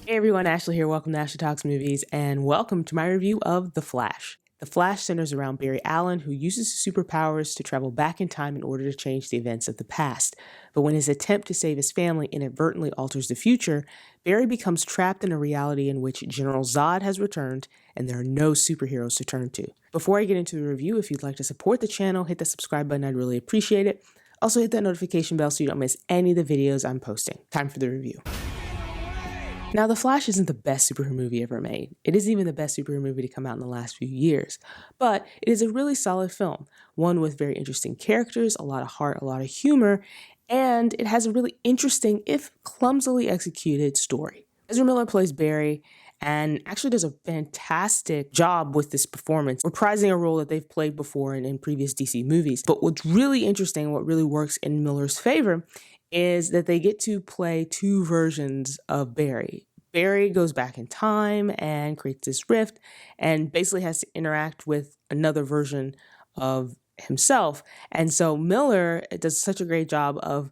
Hey everyone, Ashley here. Welcome to Ashley Talks Movies, and welcome to my review of The Flash. The Flash centers around Barry Allen, who uses his superpowers to travel back in time in order to change the events of the past. But when his attempt to save his family inadvertently alters the future, Barry becomes trapped in a reality in which General Zod has returned, and there are no superheroes to turn to. Before I get into the review, if you'd like to support the channel, hit the subscribe button. I'd really appreciate it. Also hit that notification bell so you don't miss any of the videos I'm posting. Time for the review. Now, The Flash isn't the best superhero movie ever made. It isn't even the best superhero movie to come out in the last few years. But it is a really solid film, one with very interesting characters, a lot of heart, a lot of humor, and it has a really interesting, if clumsily executed, story. Ezra Miller plays Barry and actually does a fantastic job with this performance, reprising a role that they've played before in previous DC movies. But what's really interesting, what really works in Miller's favor, is that they get to play two versions of Barry. Barry goes back in time and creates this rift and basically has to interact with another version of himself. And so Miller does such a great job of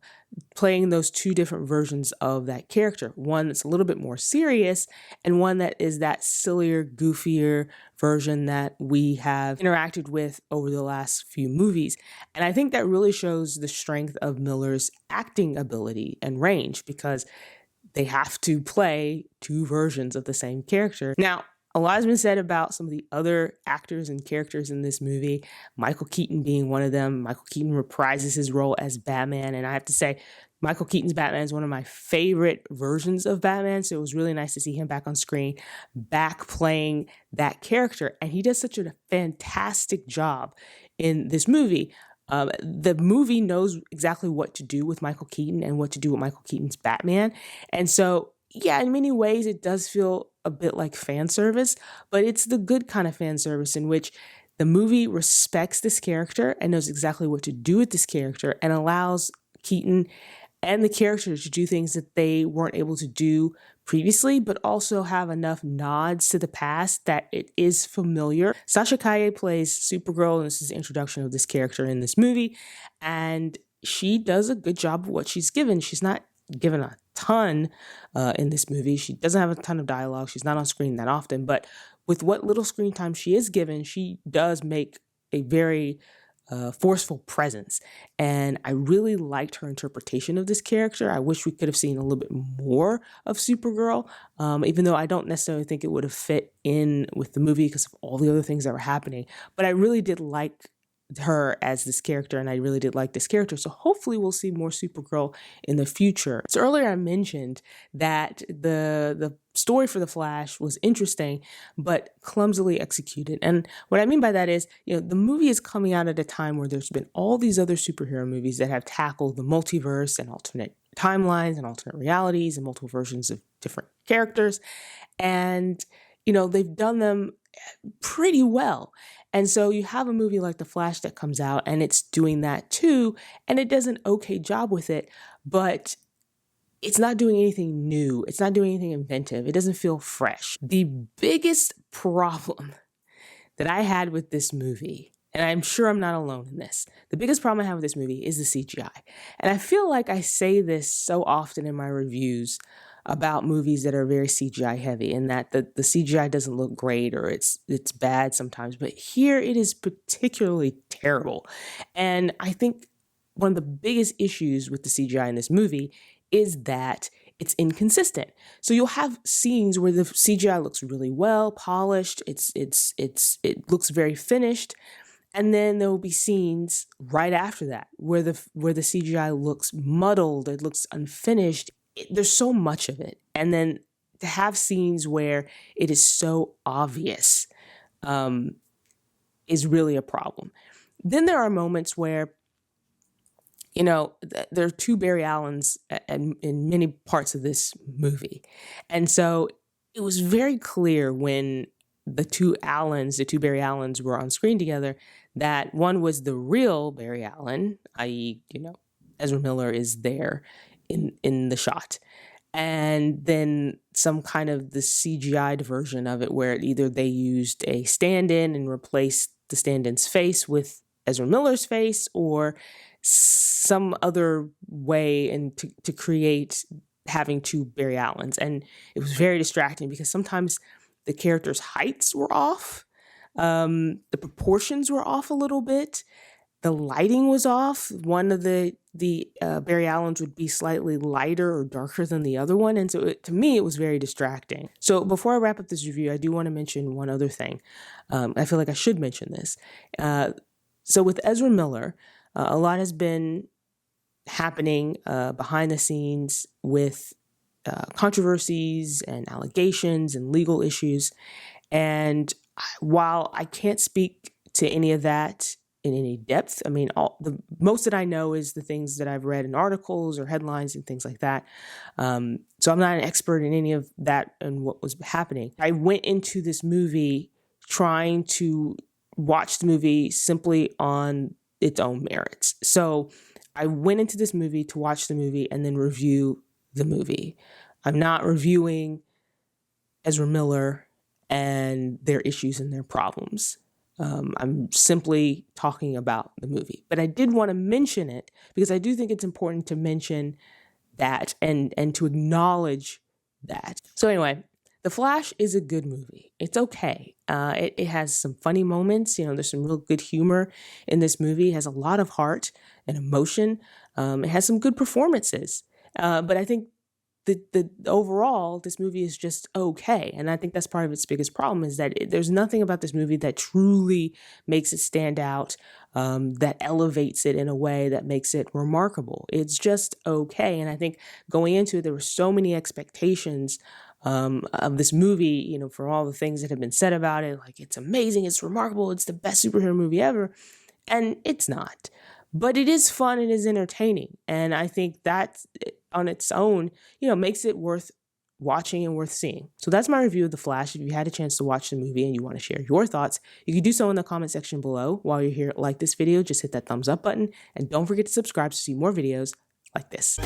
playing those two different versions of that character. One that's a little bit more serious and one that is that sillier, goofier version that we have interacted with over the last few movies. And I think that really shows the strength of Miller's acting ability and range because they have to play two versions of the same character. Now, a lot has been said about some of the other actors and characters in this movie, Michael Keaton being one of them. Michael Keaton reprises his role as Batman, and I have to say, Michael Keaton's Batman is one of my favorite versions of Batman, so it was really nice to see him back on screen, back playing that character, and he does such a fantastic job in this movie. The movie knows exactly what to do with Michael Keaton and what to do with Michael Keaton's Batman, and so yeah, in many ways, it does feel a bit like fan service, but it's the good kind of fan service in which the movie respects this character and knows exactly what to do with this character and allows Keaton and the character to do things that they weren't able to do previously, but also have enough nods to the past that it is familiar. Sasha Calle plays Supergirl, and this is the introduction of this character in this movie, and she does a good job of what she's given. She's not given a ton in this movie. She doesn't have a ton of dialogue. She's not on screen that often, but with what little screen time she is given, she does make a very forceful presence. And I really liked her interpretation of this character. I wish we could have seen a little bit more of Supergirl, even though I don't necessarily think it would have fit in with the movie because of all the other things that were happening. But I really did like her as this character, and I really did like this character. So hopefully we'll see more Supergirl in the future. So earlier I mentioned that the story for The Flash was interesting, but clumsily executed. And what I mean by that is, the movie is coming out at a time where there's been all these other superhero movies that have tackled the multiverse and alternate timelines and alternate realities and multiple versions of different characters. And, they've done them pretty well. And so you have a movie like The Flash that comes out and it's doing that too, and it does an okay job with it, but it's not doing anything new. It's not doing anything inventive. It doesn't feel fresh. The biggest problem that I had with this movie, and I'm sure I'm not alone in this, the biggest problem I have with this movie is the CGI. And I feel like I say this so often in my reviews about movies that are very CGI heavy and that the CGI doesn't look great or it's bad sometimes, but here it is particularly terrible. And I think one of the biggest issues with the CGI in this movie is that it's inconsistent. So you'll have scenes where the CGI looks really well polished, it looks very finished, and then there will be scenes right after that where the CGI looks muddled, it looks unfinished. There's so much of it. And then to have scenes where it is so obvious is really a problem. Then there are moments where, there are two Barry Allens in many parts of this movie. And so it was very clear when the two Barry Allens were on screen together, that one was the real Barry Allen, i.e., Ezra Miller is there in the shot. And then some kind of the CGI'd version of it where either they used a stand-in and replaced the stand-in's face with Ezra Miller's face, or some other way and to create having two Barry Allens. And it was very distracting because sometimes the characters' heights were off. The proportions were off a little bit. The lighting was off. One of the Barry Allens would be slightly lighter or darker than the other one. And so to me, it was very distracting. So before I wrap up this review, I do want to mention one other thing. I feel like I should mention this. So with Ezra Miller, a lot has been happening behind the scenes with controversies and allegations and legal issues. And while I can't speak to any of that in any depth, I mean, most that I know is the things that I've read in articles or headlines and things like that. So I'm not an expert in any of that and what was happening. I went into this movie trying to watch the movie simply on its own merits. So I went into this movie to watch the movie and then review the movie. I'm not reviewing Ezra Miller and their issues and their problems. I'm simply talking about the movie. But I did want to mention it because I do think it's important to mention that and to acknowledge that. So anyway, The Flash is a good movie. It's okay. It has some funny moments. There's some real good humor in this movie. It has a lot of heart and emotion. It has some good performances. But I think the overall, this movie is just okay. And I think that's part of its biggest problem is that there's nothing about this movie that truly makes it stand out, that elevates it in a way that makes it remarkable. It's just okay. And I think going into it, there were so many expectations of this movie, for all the things that have been said about it, like it's amazing, it's remarkable, it's the best superhero movie ever. And it's not. But it is fun and is entertaining. And I think that on its own, makes it worth watching and worth seeing. So that's my review of The Flash. If you had a chance to watch the movie and you want to share your thoughts, you can do so in the comment section below. While you're here, like this video, just hit that thumbs up button. And don't forget to subscribe to see more videos like this.